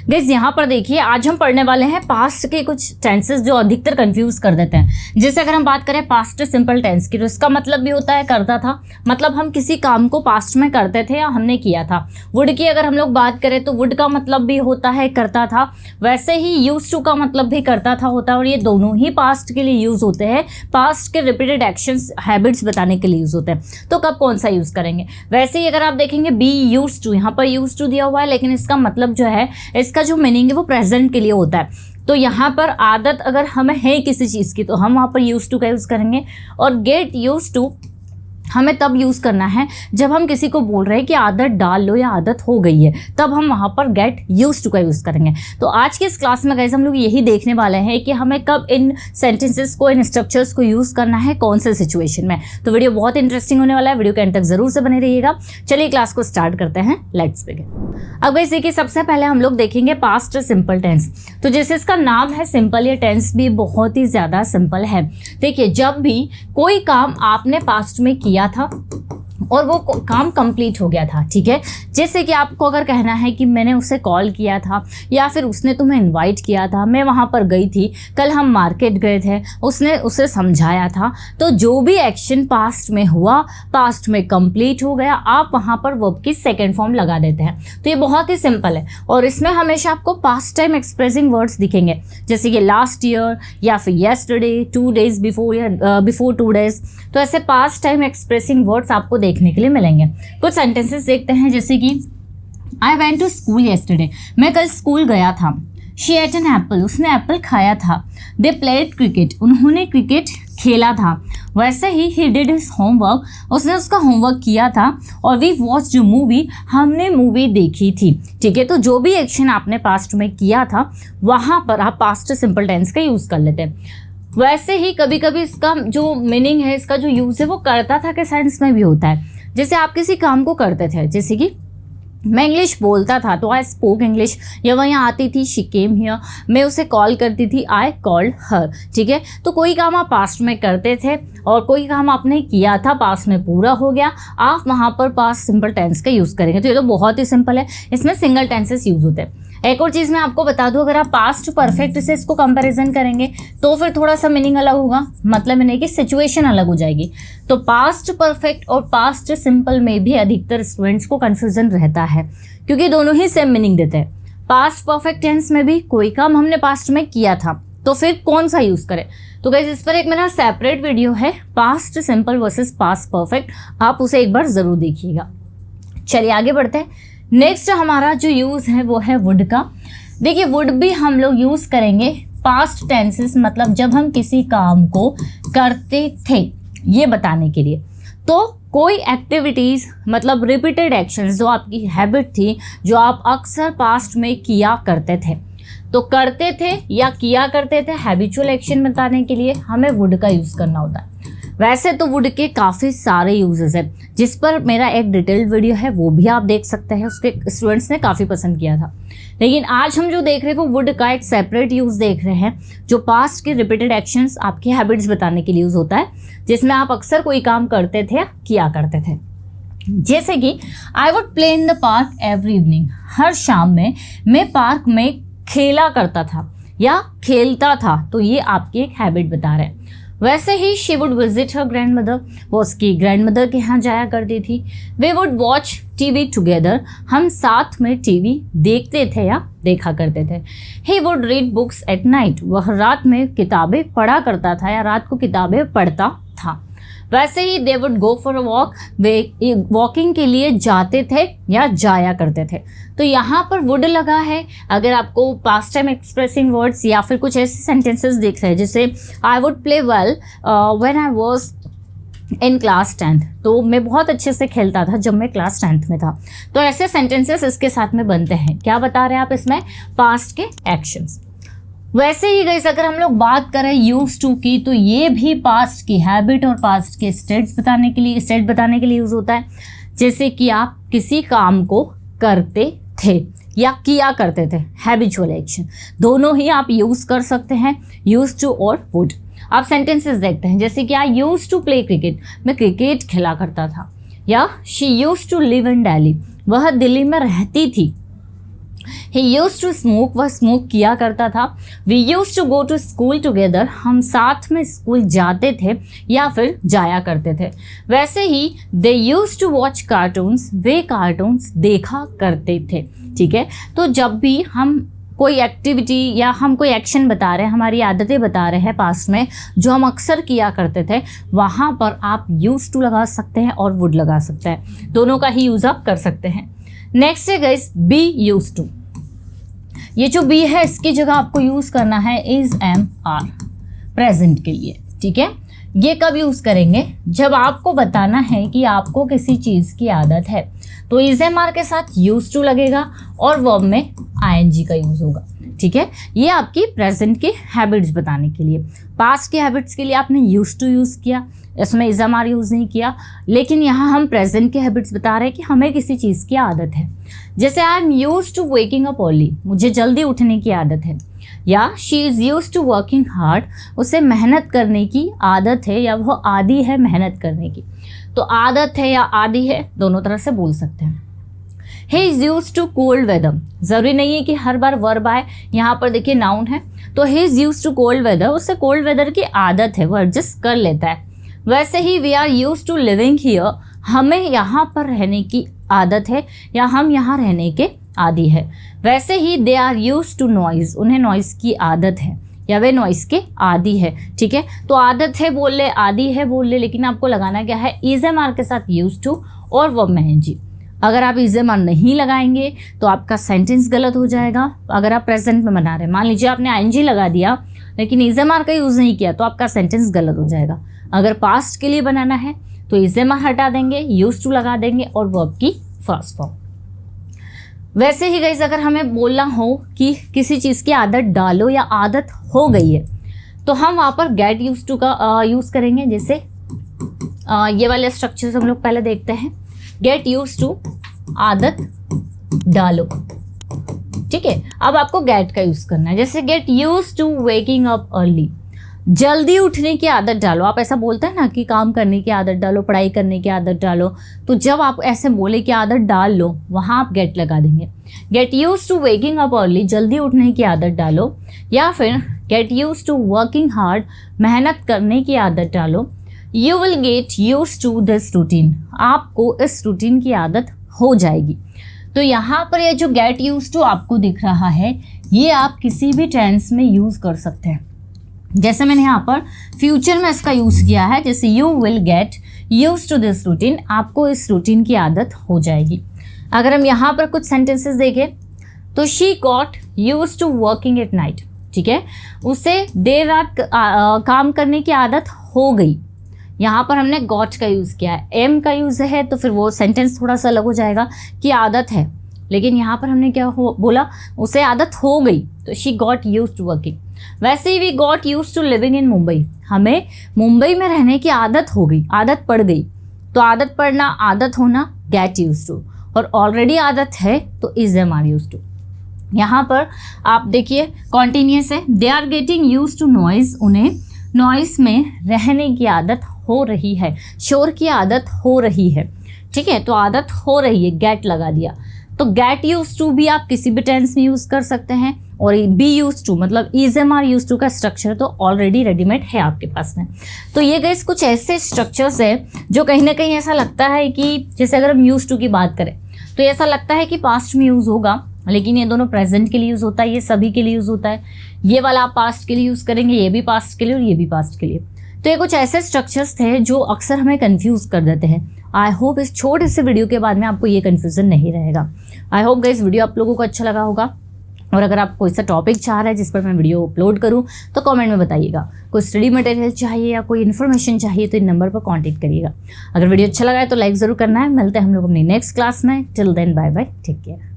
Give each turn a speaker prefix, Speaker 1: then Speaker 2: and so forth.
Speaker 1: Guys यहाँ पर देखिए, आज हम पढ़ने वाले हैं पास्ट के कुछ टेंसेस जो अधिकतर कंफ्यूज कर देते हैं। जैसे अगर हम बात करें पास्ट सिंपल टेंस की, तो इसका मतलब भी होता है करता था, मतलब हम किसी काम को पास्ट में करते थे या हमने किया था। वुड की अगर हम लोग बात करें तो वुड का मतलब भी होता है करता था, वैसे ही यूज टू का मतलब भी करता था होता है, और ये दोनों ही पास्ट के लिए यूज होते हैं। पास्ट के रिपीटेड एक्शंस हैबिट्स बताने के लिए यूज होते हैं। तो कब कौन सा यूज करेंगे? वैसे ही अगर आप देखेंगे बी यूज टू, यहाँ पर यूज टू दिया हुआ है, लेकिन इसका मतलब जो है, इसका जो मीनिंग है वो प्रेजेंट के लिए होता है। तो यहाँ पर आदत अगर हमें है किसी चीज़ की तो हम वहाँ पर यूज टू का यूज़ करेंगे। और गेट यूज टू हमें तब यूज़ करना है जब हम किसी को बोल रहे हैं कि आदत डाल लो या आदत हो गई है, तब हम वहाँ पर गेट यूज टू का यूज़ करेंगे। तो आज की इस क्लास में गाइस हम लोग यही देखने वाले हैं कि हमें कब इन सेंटेंसेस को, इन स्ट्रक्चर्स को यूज़ करना है, कौन से सिचुएशन में। तो वीडियो बहुत इंटरेस्टिंग होने वाला है, वीडियो के एंड तक जरूर से बने रहिएगा। चलिए क्लास को स्टार्ट करते हैं, लेट्स बिगिन। अब गाइस देखिए, सबसे पहले हम लोग देखेंगे पास्ट सिंपल टेंस। तो जैसे इसका नाम है सिंपल, ये टेंस भी बहुत ही ज़्यादा सिंपल है। देखिए, जब भी कोई काम आपने पास्ट में किया था और वो काम कंप्लीट हो गया था, ठीक है। जैसे कि आपको अगर कहना है कि मैंने उसे कॉल किया था या फिर उसने तुम्हें इनवाइट किया था, मैं वहाँ पर गई थी, कल हम मार्केट गए थे, उसने उसे समझाया था। तो जो भी एक्शन पास्ट में हुआ, पास्ट में कंप्लीट हो गया, आप वहाँ पर वर्ब की सेकेंड फॉर्म लगा देते हैं। तो ये बहुत ही सिंपल है और इसमें हमेशा आपको पास्ट टाइम एक्सप्रेसिंग वर्ड्स दिखेंगे, जैसे कि लास्ट ईयर या फिर येस्टरडे, 2 days बिफोर या बिफोर 2 days। तो ऐसे पास्ट टाइम एक्सप्रेसिंग वर्ड्स आपको देखने के लिए मिलेंगे। कुछ सेंटेंसेस देखते हैं, जैसे कि I went to school yesterday, मैं कल स्कूल गया था। शी एट एन एप्पल, उसने एप्पल खाया था। दे प्लेड क्रिकेट, उन्होंने क्रिकेट खेला था। वैसे ही ही डिड हिज होमवर्क, उसने उसका होमवर्क किया था। और वी वॉच जो मूवी, हमने मूवी देखी थी, ठीक है। तो जो भी एक्शन आपने पास्ट में किया था वहाँ पर आप पास्ट सिंपल टेंस का यूज़ कर लेते हैं। वैसे ही कभी कभी इसका जो मीनिंग है, इसका जो यूज़ है वो करता था के सेंस में भी होता है। जैसे आप किसी काम को करते थे, जैसे कि मैं इंग्लिश बोलता था तो आई स्पोक इंग्लिश, या वह यहाँ आती थी, शी केम हियर, मैं उसे कॉल करती थी, आई कॉल्ड हर, ठीक है। तो कोई काम आप पास्ट में करते थे और कोई काम आपने किया था, पास्ट में पूरा हो गया, आप वहाँ पर पास्ट सिंपल टेंस का यूज़ करेंगे। तो ये तो बहुत ही सिंपल है, इसमें सिंगल टेंसेस यूज़ होते हैं। एक और चीज़ मैं आपको बता दूं, अगर आप पास्ट परफेक्ट से इसको कंपैरिजन करेंगे तो फिर थोड़ा सा मीनिंग अलग होगा, मतलब नहीं कि सिचुएशन अलग हो जाएगी। तो पास्ट परफेक्ट और पास्ट सिंपल में भी अधिकतर स्टूडेंट्स को कंफ्यूजन रहता है, क्योंकि दोनों ही सेम मीनिंग देते हैं। पास्ट परफेक्ट टेंस में भी कोई काम हमने पास्ट में किया था, तो फिर कौन सा यूज़ करें? तो गाइस इस पर एक मेरा सेपरेट वीडियो है, past simple versus past perfect, आप उसे एक बार ज़रूर देखिएगा। चलिए आगे बढ़ते हैं। नेक्स्ट हमारा जो यूज़ है वो है वुड का। देखिए, वुड भी हम लोग यूज़ करेंगे पास्ट टेंसेस, मतलब जब हम किसी काम को करते थे ये बताने के लिए। तो कोई एक्टिविटीज़, मतलब रिपीटेड एक्शंस, जो आपकी हैबिट थी, जो आप अक्सर पास्ट में किया करते थे, तो करते थे या किया करते थे, हैबिचुअल एक्शन बताने के लिए हमें वुड का यूज़ करना होता है। वैसे तो वुड के काफ़ी सारे यूजेस हैं, जिस पर मेरा एक डिटेल्ड वीडियो है, वो भी आप देख सकते हैं, उसके स्टूडेंट्स ने काफ़ी पसंद किया था। लेकिन आज हम जो देख रहे हैं वो वुड का एक सेपरेट यूज़ देख रहे हैं, जो पास्ट के रिपीटेड एक्शंस, आपकी हैबिट्स बताने के लिए यूज़ होता है, जिसमें आप अक्सर कोई काम करते थे या किया करते थे। जैसे कि I would play in the park every evening, हर शाम में मैं पार्क में खेला करता था या खेलता था, तो ये आपकी एक हैबिट बता रहे हैं। वैसे ही she would visit her grandmother, वो उसकी ग्रैंड मदर के यहाँ जाया करती थी। We would watch TV together, हम साथ में टीवी देखते थे या देखा करते थे। He would read books at night, वह रात में किताबें पढ़ा करता था या रात को किताबें पढ़ता था। वैसे ही they would go for a walk, वे वॉकिंग के लिए जाते थे या जाया करते थे। तो यहाँ पर वुड लगा है। अगर आपको पास्ट टाइम एक्सप्रेसिंग वर्ड्स या फिर कुछ ऐसे सेंटेंसेस दिख रहे हैं, जैसे आई would play well when I was in class 10th, तो मैं बहुत अच्छे से खेलता था जब मैं क्लास 10th में था। तो ऐसे सेंटेंसेस इसके साथ में बनते हैं। क्या बता रहे हैं आप इसमें? पास्ट के एक्शंस। वैसे ही गाइस अगर हम लोग बात करें यूज टू की, तो ये भी पास्ट की हैबिट और पास्ट के स्टेट बताने के लिए यूज होता है। जैसे कि आप किसी काम को करते थे या किया करते थे, हैबिचुअल एक्शन, दोनों ही आप यूज कर सकते हैं, यूज टू और वुड। आप सेंटेंसेस देखते हैं, जैसे कि I use to play cricket, मैं क्रिकेट खेला करता था, या she use to live in Delhi, वह दिल्ली में रहती थी। ही यूज टू स्मोक, वह स्मोक किया करता था। We use to go to school together, हम साथ में स्कूल जाते थे या फिर जाया करते थे। वैसे ही they use to watch cartoons, वे कार्टून्स देखा करते थे। ठीक है, तो जब भी हम कोई एक्टिविटी या हम कोई एक्शन बता रहे हैं, हमारी आदतें बता रहे हैं पास्ट में जो हम अक्सर किया करते थे, वहाँ पर आप यूज टू लगा सकते हैं और वुड लगा सकते हैं, दोनों का ही यूज आप कर सकते हैं। नेक्स्ट है गाइस बी यूज टू। ये जो बी है इसकी जगह आपको यूज करना है इज एम आर प्रेजेंट के लिए। ठीक है, ये कब यूज करेंगे? जब आपको बताना है कि आपको किसी चीज की आदत है तो इज एम आर के साथ यूज टू लगेगा और वर्ब में आईएनजी का यूज होगा। ठीक है, ये आपकी प्रेजेंट की हैबिट्स बताने के लिए। पास्ट की हैबिट्स के लिए आपने यूज टू यूज किया, इसमें इज एम आर यूज नहीं किया, लेकिन यहाँ हम प्रेजेंट की हैबिट्स बता रहे हैं कि हमें किसी चीज़ की आदत है। जैसे I am use to waking up early, मुझे जल्दी उठने की आदत है, या she is use to working hard, उसे मेहनत करने की आदत है या वो आदी है मेहनत करने की। तो आदत है या आदी है, दोनों तरह से बोल सकते हैं। He is use to cold weather, ज़रूरी नहीं है कि हर बार वर्ब आए, यहाँ पर देखिए नाउन है, तो he is use to cold weather, उसे कोल्ड वेदर की आदत है, वो एडजस्ट कर लेता है। वैसे ही we are use to living here, हमें यहाँ पर रहने की आदत है या हम यहाँ रहने के आदी है। वैसे ही they are use to noise, उन्हें नॉइज़ की आदत है या वे नॉइज़ के आदी है। ठीक है, तो आदत है बोल ले, आदी है बोल ले, लेकिन आपको लगाना क्या है? इज एम आर के साथ यूज टू और वर्ब में एनजी। अगर आप इज एम आर नहीं लगाएंगे तो आपका सेंटेंस गलत हो जाएगा। अगर आप प्रेजेंट में बना रहे हैं, मान लीजिए आपने आईएनजी लगा दिया लेकिन इज एम आर का यूज़ नहीं किया, तो आपका सेंटेंस गलत हो जाएगा। अगर पास्ट के लिए बनाना है तो इज एम आर हटा देंगे, यूज टू लगा देंगे और वर्ब की फर्स्ट फॉर्म। वैसे ही गाइस अगर हमें बोलना हो कि किसी चीज़ की आदत डालो या आदत हो गई है, तो हम वहाँ पर गेट यूज टू का यूज़ करेंगे। जैसे ये वाले स्ट्रक्चर्स हम लोग पहले देखते हैं। गेट यूज टू, आदत डालो। ठीक है, अब आपको गेट का यूज़ करना है। जैसे get use to waking up early, जल्दी उठने की आदत डालो। आप ऐसा बोलते हैं ना कि काम करने की आदत डालो, पढ़ाई करने की आदत डालो, तो जब आप ऐसे बोले कि आदत डाल लो, वहाँ आप गेट लगा देंगे। Get use to waking up early, जल्दी उठने की आदत डालो, या फिर get use to working hard, मेहनत करने की आदत डालो। You will get use to this routine, आपको इस रूटीन की आदत हो जाएगी। तो यहाँ पर ये जो गेट यूज टू आपको दिख रहा है, ये आप किसी भी टेंस में यूज़ कर सकते हैं। जैसे मैंने यहाँ पर फ्यूचर में इसका यूज़ किया है, जैसे you will get use to this routine, आपको इस रूटीन की आदत हो जाएगी। अगर हम यहाँ पर कुछ सेंटेंसेस देखें तो she got use to working at night. ठीक है, उसे देर रात काम करने की आदत हो गई। यहाँ पर हमने गॉट का यूज़ किया है, एम का यूज़ है तो फिर वो सेंटेंस थोड़ा सा अलग हो जाएगा कि आदत है, लेकिन यहाँ पर हमने क्या बोला, उसे आदत हो गई, तो she got use to working. वैसे ही we got use to living in Mumbai, हमें मुंबई में रहने की आदत हो गई, आदत पड़ गई। तो आदत पड़ना, आदत होना, गेट यूज टू, और ऑलरेडी आदत है तो is am are use to. यहाँ पर आप देखिए कॉन्टिन्यूस है, they are getting use to noise, उन्हें नॉइस में रहने की आदत हो रही है, शोर की आदत हो रही है। ठीक है, तो आदत हो रही है, गेट लगा दिया। तो गेट यूज टू भी आप किसी भी टेंस में यूज़ कर सकते हैं, और बी यूज टू मतलब is am are use to का स्ट्रक्चर तो ऑलरेडी रेडीमेड है आपके पास में। तो ये गाइस कुछ ऐसे स्ट्रक्चर्स है जो कहीं ना कहीं ऐसा लगता है कि जैसे अगर हम यूज टू की बात करें तो ऐसा लगता है कि पास्ट में यूज़ होगा, लेकिन ये दोनों प्रेजेंट के लिए यूज़ होता है, ये सभी के लिए यूज़ होता है। ये वाला आप पास्ट के लिए यूज़ करेंगे, ये भी पास्ट के लिए और ये भी पास्ट के लिए। तो ये कुछ ऐसे स्ट्रक्चर्स थे जो अक्सर हमें कंफ्यूज कर देते हैं। आई होप इस छोटे से वीडियो के बाद में आपको ये कन्फ्यूज़न नहीं रहेगा। आई होप गाइस वीडियो आप लोगों को अच्छा लगा होगा, और अगर आप कोई सा टॉपिक चाह रहे हैं जिस पर मैं वीडियो अपलोड करूं तो कमेंट में बताइएगा। कोई स्टडी मटेरियल चाहिए या कोई इन्फॉर्मेशन चाहिए तो इन नंबर पर कांटेक्ट करिएगा। अगर वीडियो अच्छा लगा है तो लाइक ज़रूर करना है। मिलते हैं हम लोग अपनी नेक्स्ट क्लास में। Till then bye bye, take care.